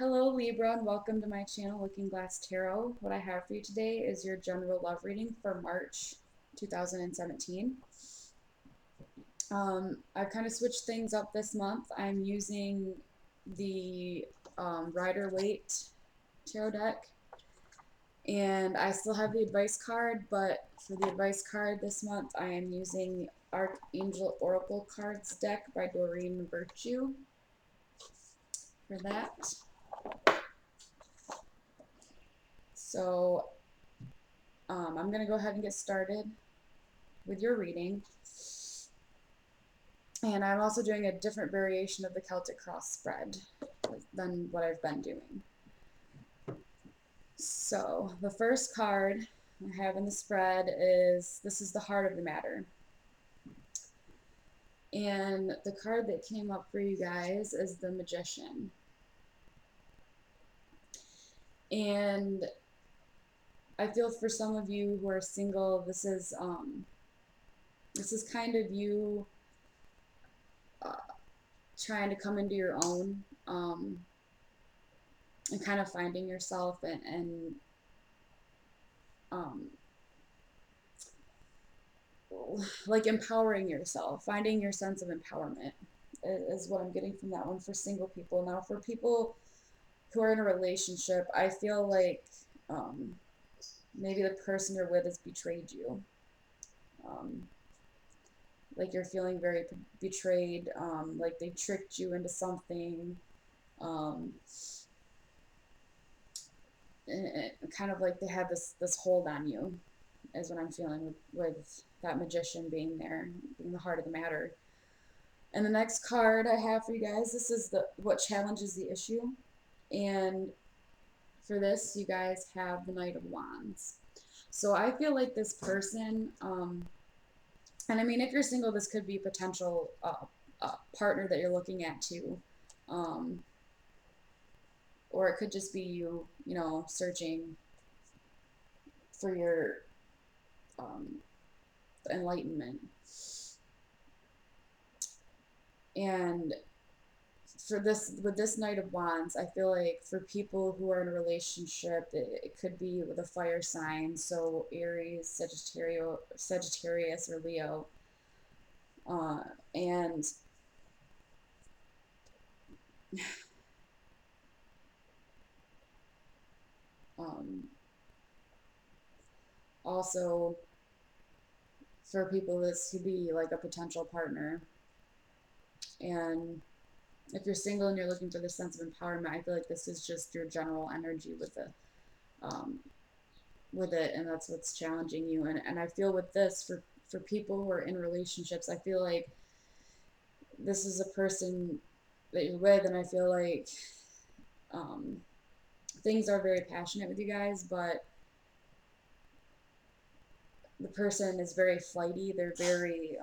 Hello Libra and welcome to my channel Looking Glass Tarot. What I have for you today is your general love reading for March 2017. I've kind of switched things up this month. I'm using the Rider-Waite tarot deck, and I still have the advice card, but for the advice card this month I am using the Archangel Oracle Cards deck by Doreen Virtue for that. So I'm going to go ahead and get started with your reading. And I'm also doing a different variation of the Celtic cross spread than what I've been doing. So the first card I have in the spread is, this is the heart of the matter. And the card that came up for you guys is the Magician. And I feel for some of you who are single, this is kind of you trying to come into your own, and kind of finding yourself and um, like empowering yourself, finding your sense of empowerment is what I'm getting from that one for single people. Now, for people who are in a relationship, I feel like maybe the person you're with has betrayed you. Like you're feeling very betrayed, like they tricked you into something. Um, and kind of like they had this hold on you, is what I'm feeling with that Magician being there, being the heart of the matter. And the next card I have for you guys, this is the what challenges the issue. And for this, you guys have the Knight of Wands. So I feel like this person, and I mean, if you're single, this could be a potential partner that you're looking at too. Um, or it could just be you, searching for your um, enlightenment. And for this, with this Knight of Wands, I feel like for people who are in a relationship, it could be with a fire sign, so Aries, Sagittarius, or Leo, and um, also for people this could be like a potential partner. And if you're single and you're looking for the sense of empowerment, I feel like this is just your general energy um, with it, and that's what's challenging you. And I feel with this, for people who are in relationships, I feel like this is a person that you're with, and I feel like um, things are very passionate with you guys, but the person is very flighty. They're very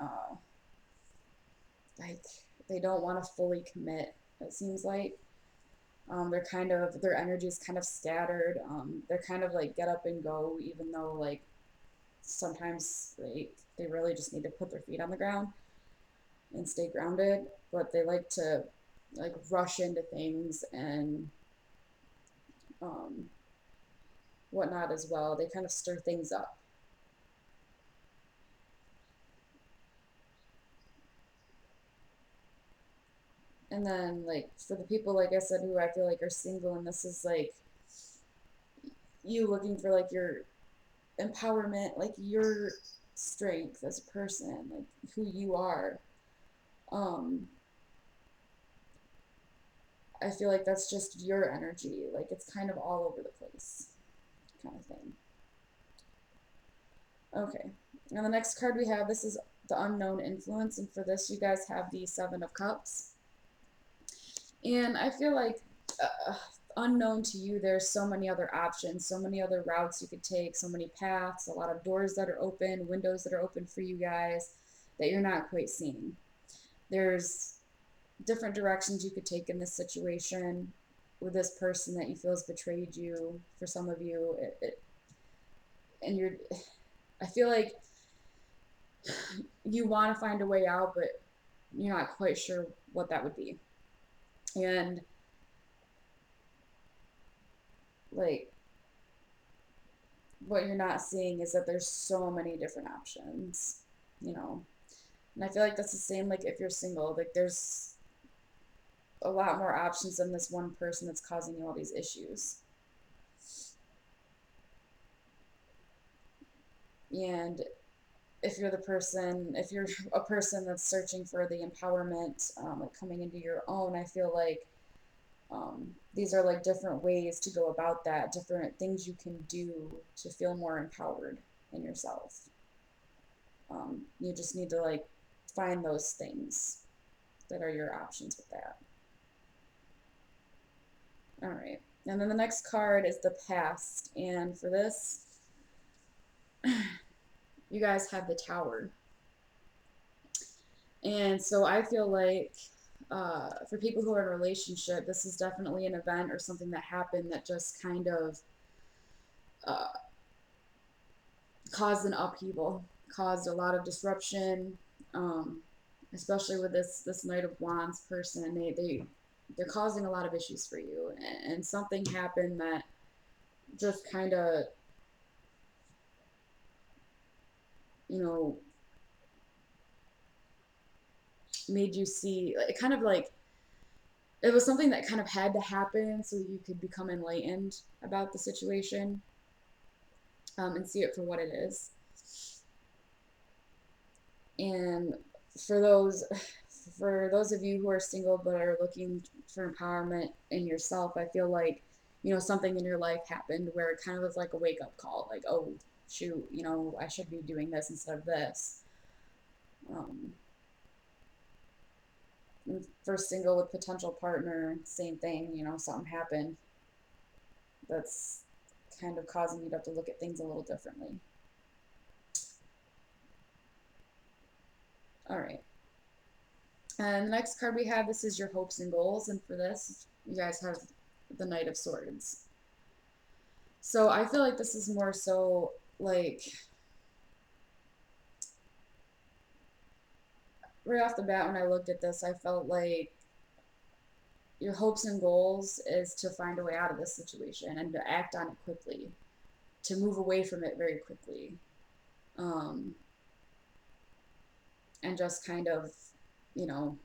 like they don't want to fully commit. It seems like they're kind of, their energy is kind of scattered. They're kind of like get up and go, even though like sometimes they really just need to put their feet on the ground and stay grounded. But they like to like rush into things and um, whatnot as well. They kind of stir things up. And then like for the people, like I said, who I feel like are single, and this is like you looking for like your empowerment, like your strength as a person, like who you are. Um, I feel like that's just your energy. Like it's kind of all over the place, kind of thing. Okay. Now the next card we have, this is the unknown influence, and for this you guys have the Seven of Cups. And I feel like unknown to you, there's so many other options, so many other routes you could take, so many paths, a lot of doors that are open, windows that are open for you guys that you're not quite seeing. There's different directions you could take in this situation with this person that you feel has betrayed you. For some of you, and I feel like you want to find a way out, but you're not quite sure what that would be. And like what you're not seeing is that there's so many different options, you know. And I feel like that's the same like if you're single, like there's a lot more options than this one person that's causing you all these issues. And if you're a person that's searching for the empowerment, like coming into your own, I feel like these are like different ways to go about that, different things you can do to feel more empowered in yourself. You just need to like find those things that are your options with that. All right. And then the next card is the past. And for this, you guys have the tower. And so I feel like for people who are in a relationship, this is definitely an event or something that happened that just kind of uh, caused an upheaval, caused a lot of disruption, um, especially with this Knight of Wands person. They're causing a lot of issues for you, and something happened that just kind of, you know, made you see it kind of like it was something that kind of had to happen so you could become enlightened about the situation, and see it for what it is. And for those for those of you who are single but are looking for empowerment in yourself, I feel like, you know, something in your life happened where it kind of was like a wake up call, like, oh shoot, you know, I should be doing this instead of this. Um, for single with potential partner, same thing, you know, something happened that's kind of causing you to have to look at things a little differently. All right. And the next card we have, this is your hopes and goals. And for this, you guys have the Knight of Swords. So I feel like this is more so like right off the bat when I looked at this, I felt like your hopes and goals is to find a way out of this situation and to act on it quickly, to move away from it very quickly, um, and just kind of, you know,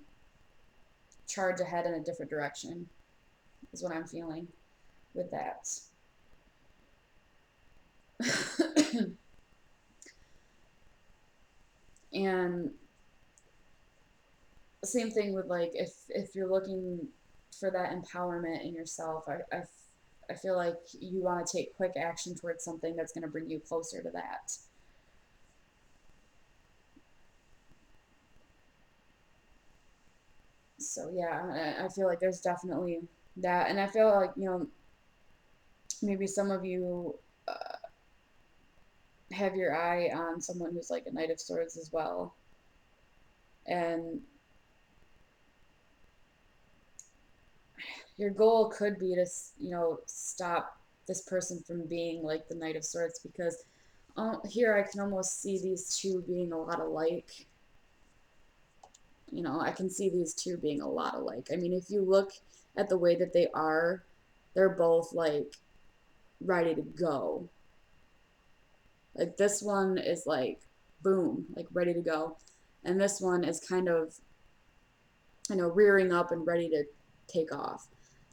charge ahead in a different direction is what I'm feeling with that. And same thing with like if you're looking for that empowerment in yourself, I feel like you want to take quick action towards something that's going to bring you closer to that. So yeah, I feel like there's definitely that, and I feel like, you know, maybe some of you have your eye on someone who's like a Knight of Swords as well, and your goal could be to, you know, stop this person from being like the Knight of Swords, because here I can almost see these two being a lot alike. You know, I can see these two being a lot alike. I mean, if you look at the way that they are, they're both like ready to go. Like this one is like boom, like ready to go. And this one is kind of, you know, rearing up and ready to take off.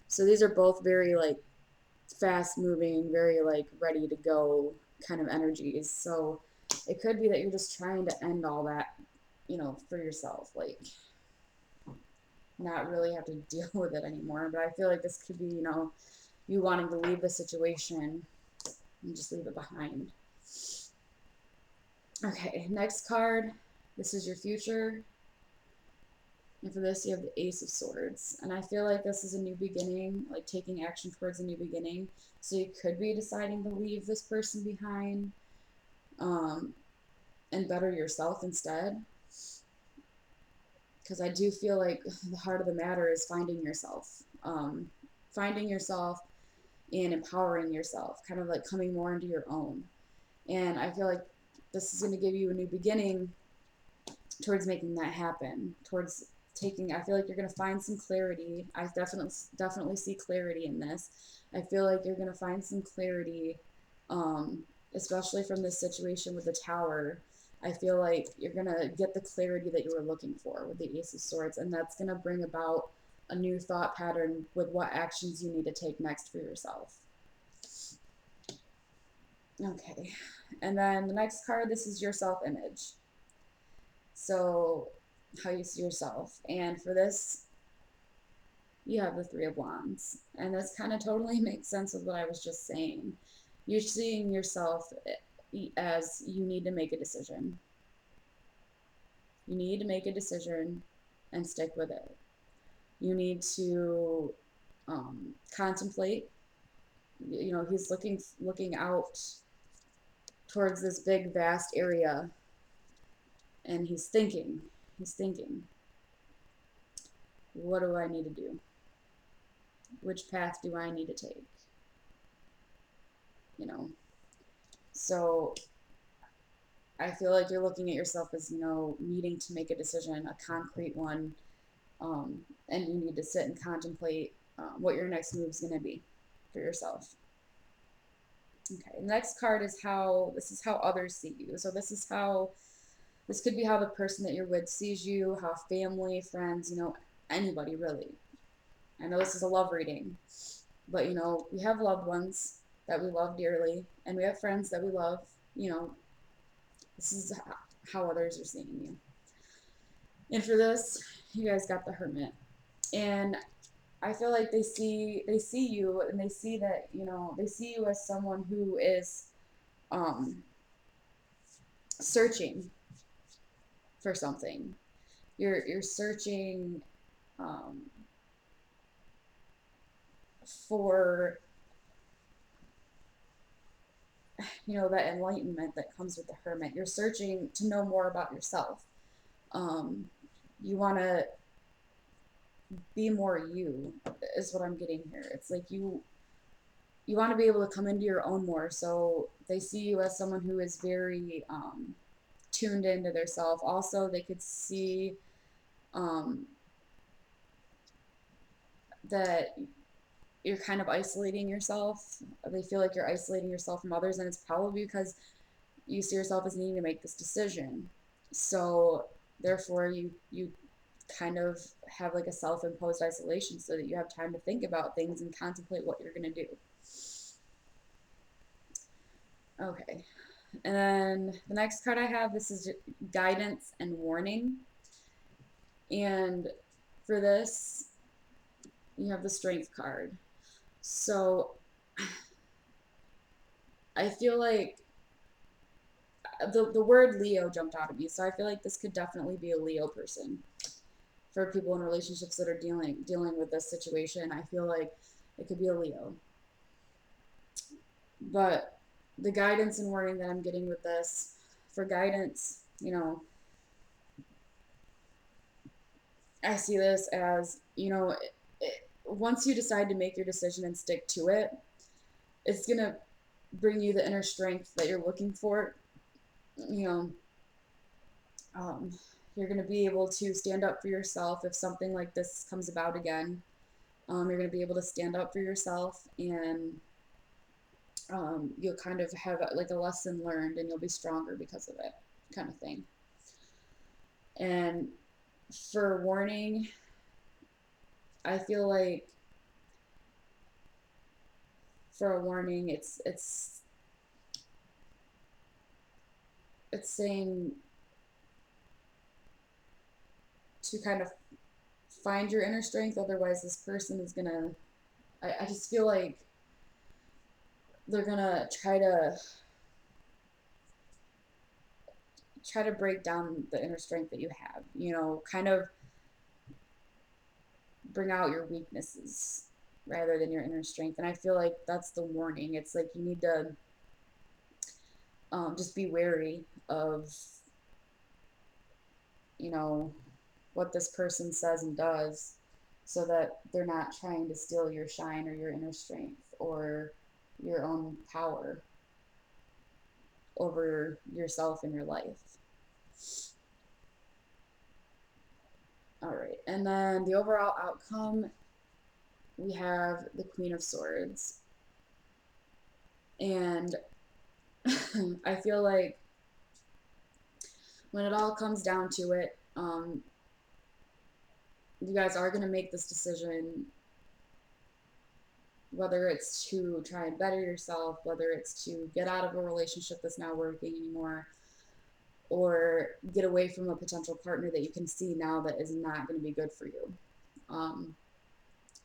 So these are both very like fast moving, very like ready to go kind of energies. So it could be that you're just trying to end all that, you know, for yourself. Like not really have to deal with it anymore. But I feel like this could be, you know, you wanting to leave the situation and just leave it behind. Okay, next card. This is your future. And for this, you have the Ace of Swords. And I feel like this is a new beginning, like taking action towards a new beginning. So you could be deciding to leave this person behind, um, and better yourself instead. Because I do feel like the heart of the matter is finding yourself and empowering yourself, kind of like coming more into your own. And I feel like this is going to give you a new beginning towards making that happen, towards taking, I feel like you're going to find some clarity. I definitely see clarity in this. I feel like you're going to find some clarity, um, especially from this situation with the tower. I feel like you're going to get the clarity that you were looking for with the Ace of Swords, and that's going to bring about a new thought pattern with what actions you need to take next for yourself. Okay. And then the next card, this is your self image. So, how you see yourself. And for this, you have the Three of Wands. And this kind of totally makes sense with what I was just saying. You're seeing yourself as you need to make a decision. You need to make a decision and stick with it. You need to contemplate. You know, he's looking out towards this big, vast area, and he's thinking. He's thinking, what do I need to do? Which path do I need to take? You know, so I feel like you're looking at yourself as, you know, needing to make a decision, a concrete one, and you need to sit and contemplate what your next move is going to be for yourself. Okay, the next card is this is how others see you. So this could be how the person that you're with sees you, how family, friends, you know, anybody really. I know this is a love reading, but you know, we have loved ones that we love dearly, and we have friends that we love. You know, this is how others are seeing you. And for this, you guys got the Hermit. And I feel like they see you, and they see that, you know, they see you as someone who is um searching for something. You're searching um for, you know, that enlightenment that comes with the Hermit. You're searching to know more about yourself. Um you want to be more you, is what I'm getting here. It's like you want to be able to come into your own more. So they see you as someone who is very tuned into their self. Also, they could see um, that you're kind of isolating yourself. They feel like you're isolating yourself from others, and it's probably because you see yourself as needing to make this decision. So therefore, you kind of have like a self-imposed isolation so that you have time to think about things and contemplate what you're going to do. Okay. And then the next card I have, this is guidance and warning. And for this, you have the strength card. So I feel like the word Leo jumped out at me. So I feel like this could definitely be a Leo person for people in relationships that are dealing with this situation. I feel like it could be a Leo. But the guidance and warning that I'm getting with this, for guidance, you know, I see this as, you know, once you decide to make your decision and stick to it, it's going to bring you the inner strength that you're looking for. You know, um, you're going to be able to stand up for yourself if something like this comes about again. You're going to be able to stand up for yourself, and you'll kind of have like a lesson learned, and you'll be stronger because of it, kind of thing. And for warning, I feel like for a warning, it's saying to kind of find your inner strength. Otherwise, this person is gonna. I just feel like they're gonna try to break down the inner strength that you have. You know, kind of bring out your weaknesses rather than your inner strength. And I feel like that's the warning. It's like you need to just be wary of, you know, what this person says and does, so that they're not trying to steal your shine or your inner strength or your own power over yourself and your life. All right. And then the overall outcome, we have the Queen of Swords. And I feel like when it all comes down to it, you guys are going to make this decision, whether it's to try and better yourself, whether it's to get out of a relationship that's not working anymore, or get away from a potential partner that you can see now that is not going to be good for you. Um,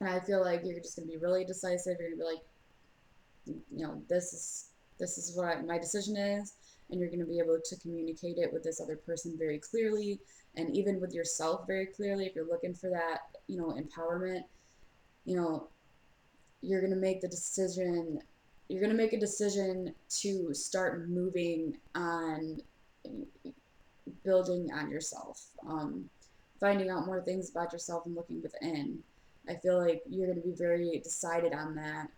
and I feel like you're just going to be really decisive. You're going to be like, this is what my decision is, and you're going to be able to communicate it with this other person very clearly, and even with yourself very clearly. If you're looking for that, empowerment, you know, you're going to make the decision. You're going to make a decision to start moving on, building on yourself, finding out more things about yourself and looking within. I feel like you're going to be very decided on that,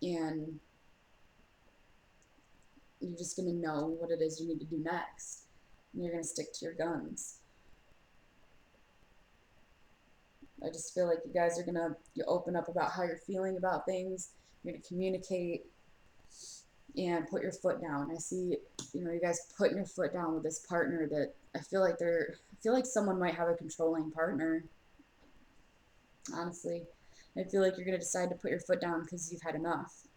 and you're just going to know what it is you need to do next. And you're going to stick to your guns. I just feel like you guys are going to open up about how you're feeling about things. You're going to communicate and put your foot down. I see, you guys putting your foot down with this partner that I feel like someone might have a controlling partner, honestly. I feel like you're going to decide to put your foot down because you've had enough.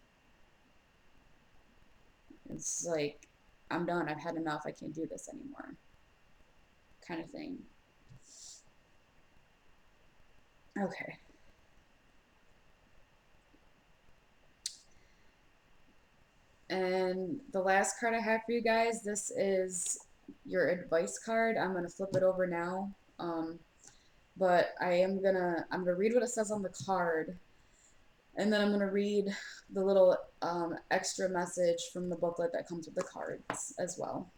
It's like, I'm done. I've had enough. I can't do this anymore, kind of thing. Okay. And the last card I have for you guys, this is your advice card. I'm gonna flip it over now. But I'm gonna read what it says on the card, and then I'm gonna read the little extra message from the booklet that comes with the cards as well.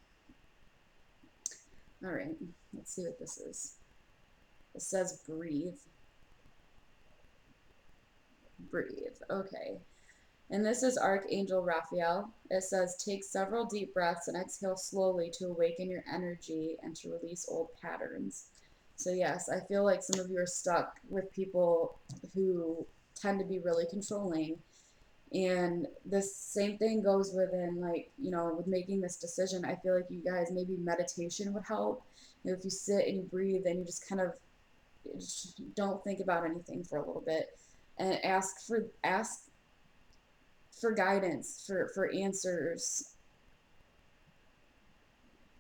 All right, let's see what this is. It says breathe. Breathe. Okay. And this is Archangel Raphael. It says, take several deep breaths and exhale slowly to awaken your energy and to release old patterns. So, yes, I feel like some of you are stuck with people who tend to be really controlling. And this same thing goes within, like, with making this decision. I feel like you guys, maybe meditation would help. If you sit and you breathe and you just kind of just don't think about anything for a little bit and ask for guidance, for answers,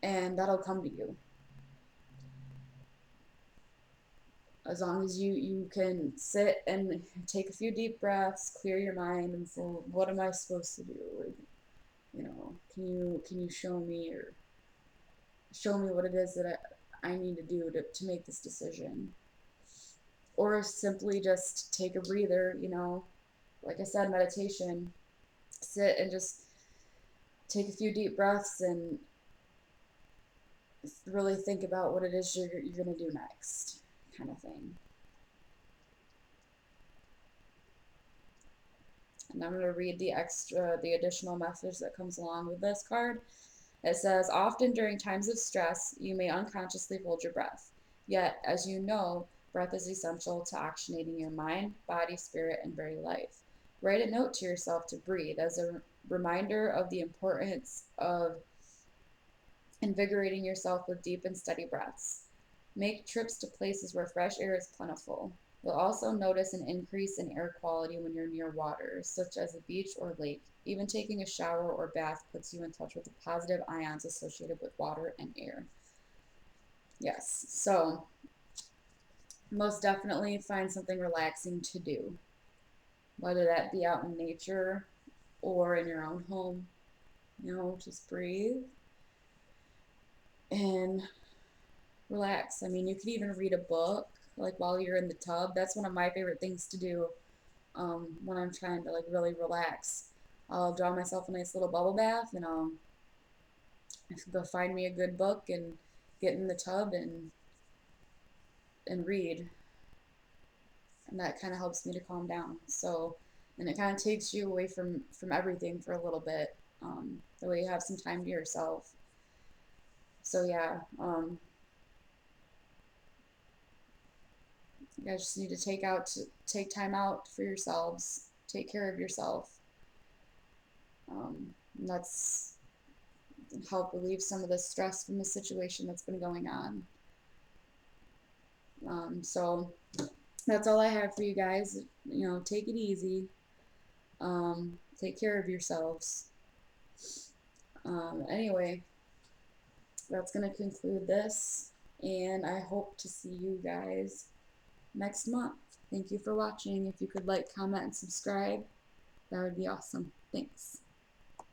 and that'll come to you. As long as you can sit and take a few deep breaths, clear your mind, and say, what am I supposed to do? Or, can you show me what it is that I need to do to make this decision? Or simply just take a breather, like I said, meditation. Sit and just take a few deep breaths and really think about what it is you're going to do next, kind of thing. And I'm going to read the additional message that comes along with this card. It says, often during times of stress, you may unconsciously hold your breath. Yet, as you know, breath is essential to oxygenating your mind, body, spirit, and very life. Write a note to yourself to breathe as a reminder of the importance of invigorating yourself with deep and steady breaths. Make trips to places where fresh air is plentiful. You'll also notice an increase in air quality when you're near water, such as a beach or lake. Even taking a shower or bath puts you in touch with the positive ions associated with water and air. Yes, so most definitely find something relaxing to do, whether that be out in nature or in your own home. Just breathe and relax. I mean, you could even read a book like while you're in the tub. That's one of my favorite things to do when I'm trying to like really relax. I'll draw myself a nice little bubble bath, and I'll go find me a good book and get in the tub and read, and that kind of helps me to calm down. So, and it kind of takes you away from everything for a little bit. The way you have some time to yourself. So yeah, You guys just need to take time out for yourselves, take care of yourself. Let's help relieve some of the stress from the situation that's been going on. So that's all I have for you guys. You know, take it easy. Take care of yourselves. Anyway, that's going to conclude this. And I hope to see you guys next month. Thank you for watching. If you could like, comment, and subscribe, that would be awesome. Thanks.